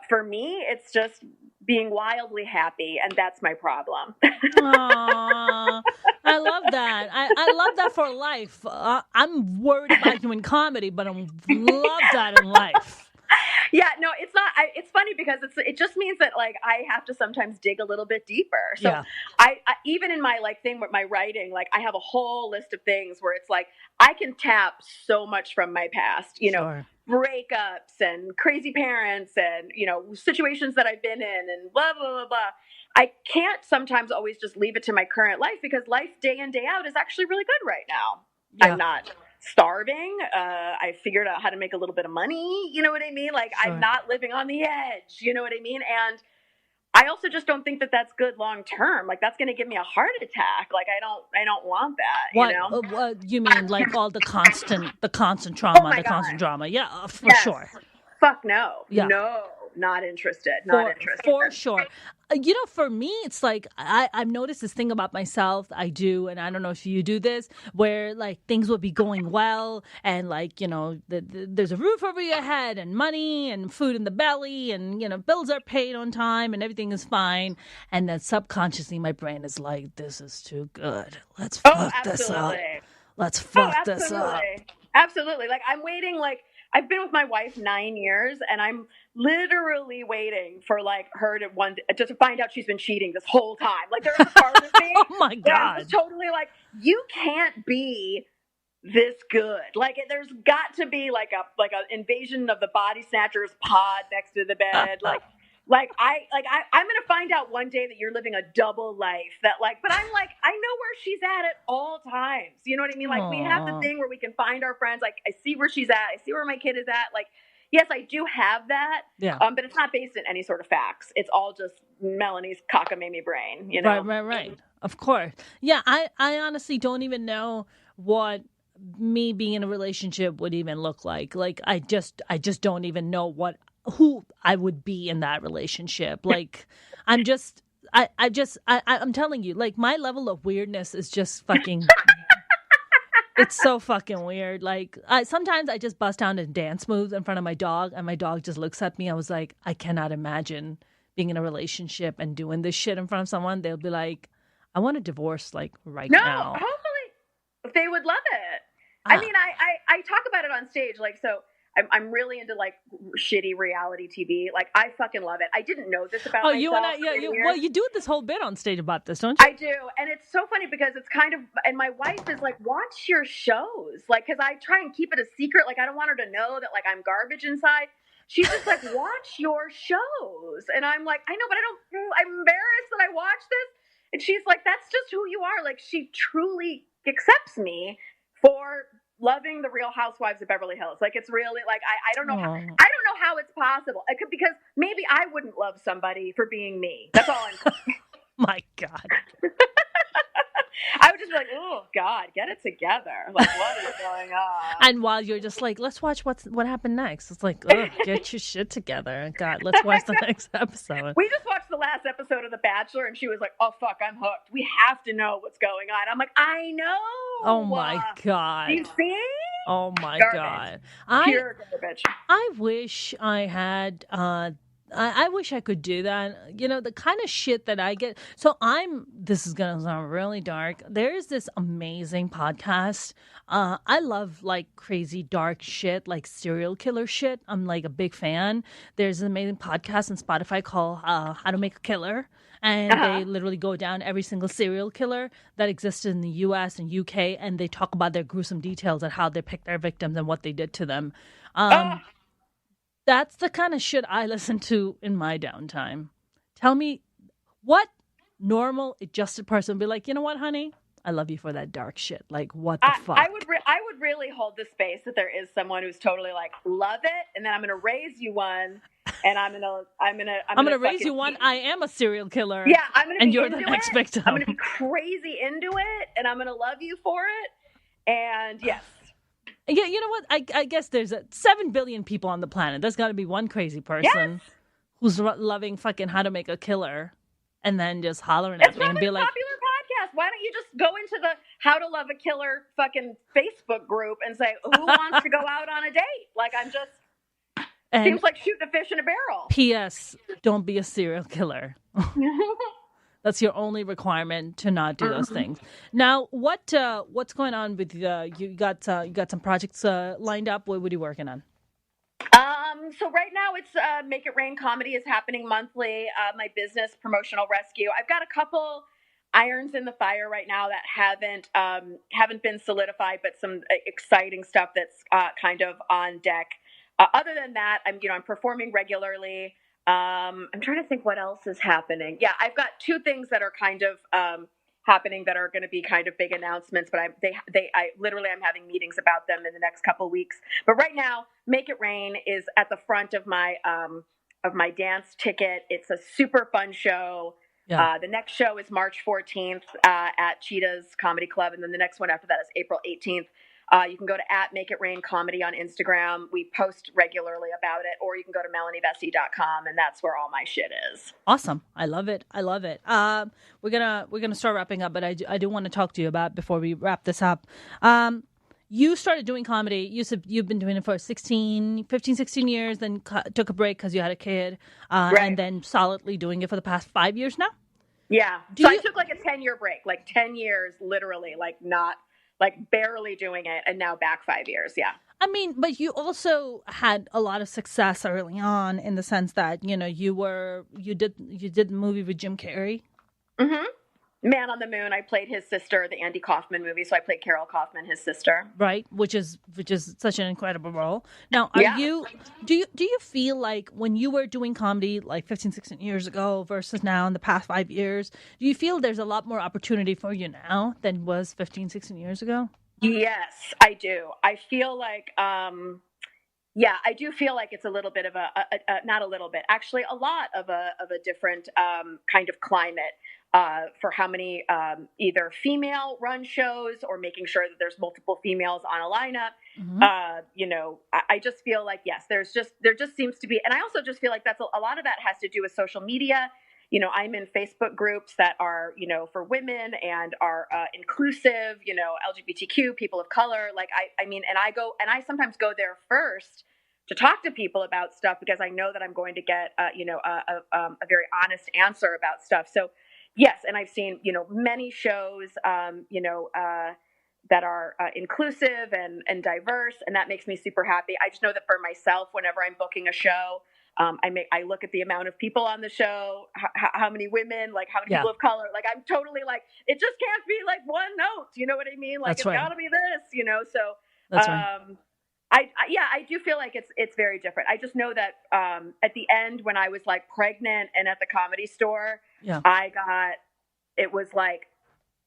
for me, it's just being wildly happy, and that's my problem. Aww, I love that. I love that for life. I'm worried about you in comedy, but I love that in life. Yeah, no, it's not. It's funny because it just means that, like, I have to sometimes dig a little bit deeper. So yeah. I even in my, like, thing with my writing, like, I have a whole list of things where it's like I can tap so much from my past, Sure. breakups and crazy parents and, situations that I've been in and blah, blah, blah, blah. I can't sometimes always just leave it to my current life, because life day in, day out is actually really good right now. Yeah. I'm not starving. I figured out how to make a little bit of money. You know what I mean? Like, Sure. I'm not living on the edge. You know what I mean? And I also just don't think that that's good long term. Like, that's going to give me a heart attack. Like, I don't want that. What, what you mean, like all the constant trauma, constant drama? Yeah, for sure. Fuck no. Yeah. No, not interested. For sure. For me, it's like I've noticed this thing about myself. I do, and I don't know if you do this, where, like, things would be going well, and, like, there's a roof over your head, and money, and food in the belly, and, bills are paid on time, and everything is fine. And then subconsciously, my brain is like, this is too good. Let's fuck this up. Let's fuck this up. Absolutely. Like, I'm waiting, like, I've been with my wife 9 years, and I'm literally waiting for, like, her to find out she's been cheating this whole time. Like, there's a part of me. Oh my God. I'm just totally like, you can't be this good. Like, there's got to be like an invasion of the body snatchers pod next to the bed. I'm gonna find out one day that you're living a double life. But I'm like, I know where she's at all times. You know what I mean? Like, Aww. we have the thing where we can find our friends. Like, I see where she's at. I see where my kid is at. Like, yes, I do have that. Yeah. But it's not based in any sort of facts. It's all just Melanie's cockamamie brain. Right. Of course. Yeah. I honestly don't even know what me being in a relationship would even look like. Like I just don't even know who I would be in that relationship. Like I'm just I'm telling you, like my level of weirdness is just fucking it's so fucking weird. Like sometimes I just bust down and dance moves in front of my dog and my dog just looks at me. I was like, I cannot imagine being in a relationship and doing this shit in front of someone. They'll be like, I want a divorce like right now. Hopefully they would love it. I mean, I talk about it on stage. Like, so I'm really into like shitty reality TV. Like, I fucking love it. I didn't know this about myself. You and I, well, you do this whole bit on stage about this, don't you? I do. And it's so funny because it's kind of, and my wife is like, watch your shows. Like, cause I try and keep it a secret. Like, I don't want her to know that like I'm garbage inside. She's just like, watch your shows. And I'm like, I know, but I'm embarrassed that I watch this. And she's like, that's just who you are. Like, she truly accepts me for loving the Real Housewives of Beverly Hills. Like, it's really like, I don't know. I don't know how it's possible. It could, because maybe I wouldn't love somebody for being me. That's all I'm saying. My God. I would just be like, oh God, get it together. Like, what is going on? And while you're just like, let's watch what happened next. It's like, oh, get your shit together. God, let's watch the next episode. We just watched the last episode of The Bachelor and she was like, oh fuck, I'm hooked. We have to know what's going on. I'm like, I know. Oh my God. You see? Oh my garbage. God. Pure garbage. I wish I had I wish I could do that. You know, the kind of shit that I get. So this is going to sound really dark. There's this amazing podcast. I love like crazy dark shit, like serial killer shit. I'm like a big fan. There's an amazing podcast on Spotify called How to Make a Killer. And they literally go down every single serial killer that existed in the U.S. and U.K. and they talk about their gruesome details and how they picked their victims and what they did to them. That's the kind of shit I listen to in my downtime. Tell me, what normal, adjusted person would be like, you know what, honey? I love you for that dark shit. Like, what the fuck? I would really hold the space that there is someone who's totally like, love it, and then I'm gonna raise you one, and I'm gonna raise you one. I am a serial killer. Yeah, and you're the next victim. I'm gonna be crazy into it, and I'm gonna love you for it. And yes. Yeah, you know what? I guess there's 7 billion people on the planet. There's got to be one crazy person who's loving fucking How to Make a Killer and then just hollering at me and be like, popular podcast. Why don't you just go into the How to Love a Killer fucking Facebook group and say, who wants to go out on a date? Like, seems like shooting a fish in a barrel. P.S. Don't be a serial killer. That's your only requirement to not do those things. Now, what's going on with you got some projects lined up? What are you working on? So right now it's Make It Rain Comedy is happening monthly. My business, Promotional Rescue. I've got a couple irons in the fire right now that haven't been solidified, but some exciting stuff that's kind of on deck. Other than that, I'm performing regularly. I'm trying to think what else is happening. Yeah, I've got 2 things that are kind of happening that are going to be kind of big announcements, but I'm having meetings about them in the next couple of weeks. But right now, Make It Rain is at the front of my dance ticket. It's a super fun show. Yeah. The next show is March 14th at Cheetah's Comedy Club, and then the next one after that is April 18th. You can go to @MakeItRainComedy on Instagram. We post regularly about it, or you can go to melanievesey.com, and that's where all my shit is. Awesome. I love it. We're gonna start wrapping up, but I do want to talk to you about before we wrap this up. You started doing comedy. You said you've been doing it for 15, 16 years, then took a break because you had a kid, right. And then solidly doing it for the past 5 years now? Yeah. I took like a 10-year break, like 10 years, literally, like not... like barely doing it, and now back 5 years. Yeah. I mean, but you also had a lot of success early on in the sense that, you did the movie with Jim Carrey. Mm-hmm. Man on the Moon. I played his sister, the Andy Kaufman movie. So I played Carol Kaufman, his sister. Right. Which is such an incredible role. Now, do you feel like when you were doing comedy like 15, 16 years ago versus now in the past 5 years, do you feel there's a lot more opportunity for you now than was 15, 16 years ago? Yes, I do. I feel like, Yeah, I do feel like it's a little bit of not a little bit, actually a lot of a different kind of climate for how many either female run shows or making sure that there's multiple females on a lineup. Hmm. I just feel like, yes, there just seems to be, and I also just feel like that's a lot of that has to do with social media. I'm in Facebook groups that are, for women and are inclusive, LGBTQ, people of color. Like, I mean, and I sometimes go there first to talk to people about stuff because I know that I'm going to get, a very honest answer about stuff. So, yes, and I've seen, many shows, that are inclusive and diverse, and that makes me super happy. I just know that for myself, whenever I'm booking a show, I look at the amount of people on the show, how many women, like how many people of color. Like I'm totally like, it just can't be like one note. You know what I mean? Like it's gotta be this. So That's right. I do feel like it's very different. I just know that at the end when I was like pregnant and at the Comedy Store, it was like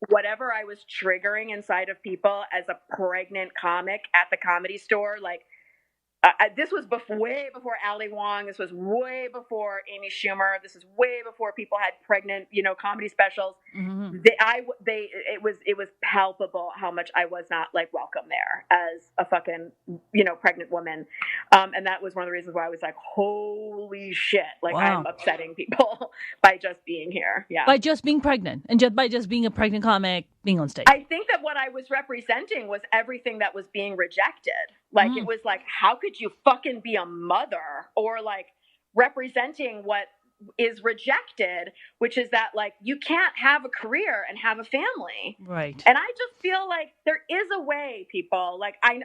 whatever I was triggering inside of people as a pregnant comic at the Comedy Store, like. This was way before Ali Wong. This was way before Amy Schumer. This is way before people had pregnant, comedy specials. Mm-hmm. It was palpable how much I was not like welcome there as a fucking, pregnant woman. And that was one of the reasons why I was like, holy shit. Like Wow. I'm upsetting people by just being here. Yeah. By just being pregnant and just by just being a pregnant comic being on stage. I think that what I was representing was everything that was being rejected. Like, it was like, how could you fucking be a mother? Or like representing what is rejected, which is that like, you can't have a career and have a family. Right. And I just feel like there is a way, people. Like, I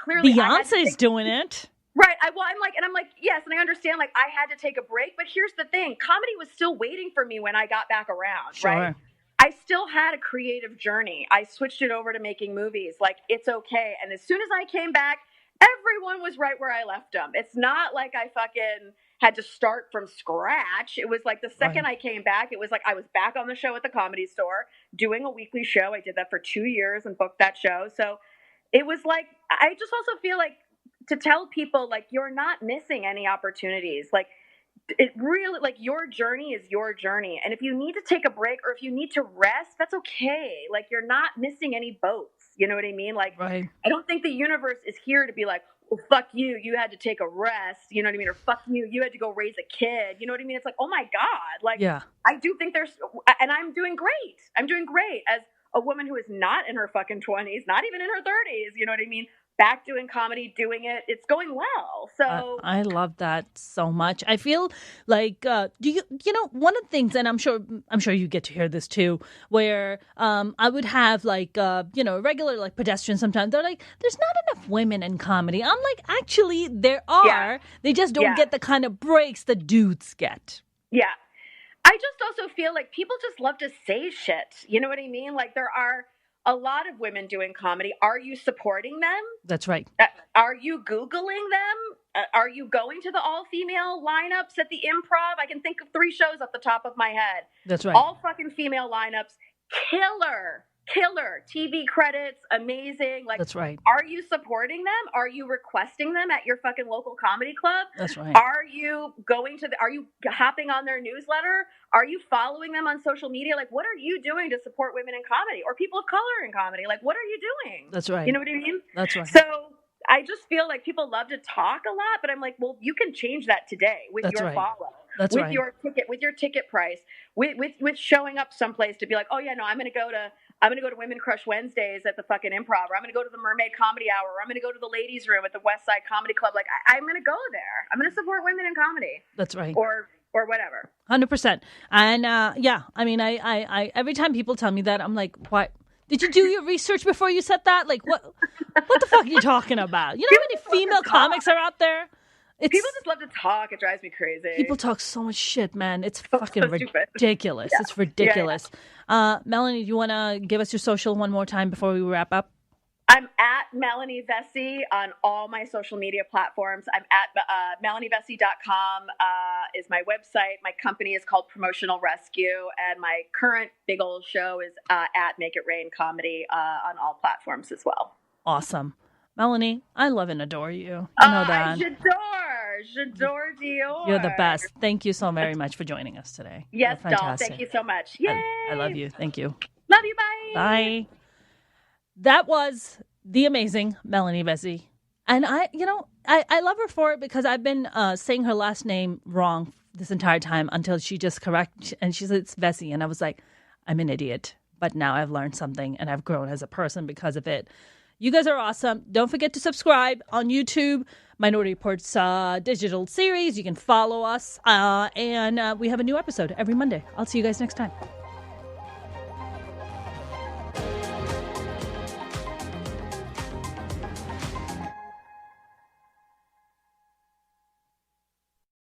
clearly. Beyonce's doing it. Right. I'm like, yes. And I understand, like, I had to take a break. But here's the thing. Comedy was still waiting for me when I got back around. Sure. Right. I still had a creative journey. I switched it over to making movies. Like, it's okay. And as soon as I came back, everyone was right where I left them. It's not like I fucking had to start from scratch. It was like the second I came back, it was like I was back on the show at the Comedy Store doing a weekly show. I did that for 2 years and booked that show. So it was like, I just also feel like to tell people, like, you're not missing any opportunities. Like, it really, like, your journey is your journey. And if you need to take a break or if you need to rest, that's okay. Like, you're not missing any boats. You know what I mean? Like, I don't think the universe is here to be like, well, fuck you, you had to take a rest. You know what I mean? Or fuck you, you had to go raise a kid. You know what I mean? It's like, oh my God. Like, I do think and I'm doing great. I'm doing great as a woman who is not in her fucking 20s, not even in her 30s. You know what I mean? Back doing comedy, doing it. It's going well. So I love that so much. I feel like one of the things, and I'm sure you get to hear this too, where I would have like regular like pedestrians sometimes. They're like, there's not enough women in comedy. I'm like, actually there are. Yeah. They just don't get the kind of breaks the dudes get. Yeah. I just also feel like people just love to say shit. You know what I mean? Like, there are a lot of women doing comedy. Are you supporting them? That's right. Are you Googling them? Are you going to the all-female lineups at the Improv? I can think of 3 shows off the top of my head. That's right. All fucking female lineups. Killer. TV credits. Amazing. Like, that's right. Are you supporting them? Are you requesting them at your fucking local comedy club? That's right. Are you are you hopping on their newsletter? Are you following them on social media? Like, what are you doing to support women in comedy or people of color in comedy? Like, what are you doing? That's right. You know what I mean? That's right. So I just feel like people love to talk a lot, but I'm like, well, you can change that today with your follow. That's with your ticket price, with showing up someplace to be like, oh yeah, no, I'm gonna go to Women Crush Wednesdays at the fucking Improv, or I'm gonna go to the Mermaid Comedy Hour, or I'm gonna go to the Ladies Room at the West Side Comedy Club. Like, I'm gonna go there. I'm gonna support women in comedy. That's right. Or whatever. 100%. And I mean, I every time people tell me that, I'm like, what? Did you do your research before you said that? Like, what the fuck are you talking about? You know how many female comics are out there? People just love to talk. It drives me crazy. People talk so much shit, man. It's fucking ridiculous. Yeah. It's ridiculous. Yeah. Melanie, do you want to give us your social one more time before we wrap up? I'm at Melanie Vesey on all my social media platforms. I'm at melanievesey.com is my website. My company is called Promotional Rescue, and my current big old show is at Make It Rain Comedy on all platforms as well. Awesome. Melanie, I love and adore you. You know that. J'adore Dior. You're the best. Thank you so very much for joining us today. Yes, You're doll. fantastic. Thank you so much. Yay! I love you. Thank you. Love you. Bye. Bye. That was the amazing Melanie Vesey. And I love her for it because I've been saying her last name wrong this entire time until she just corrected, and she said it's Vesey. And I was like, I'm an idiot. But now I've learned something and I've grown as a person because of it. You guys are awesome. Don't forget to subscribe on YouTube, Minority Report's digital series. You can follow us. And we have a new episode every Monday. I'll see you guys next time.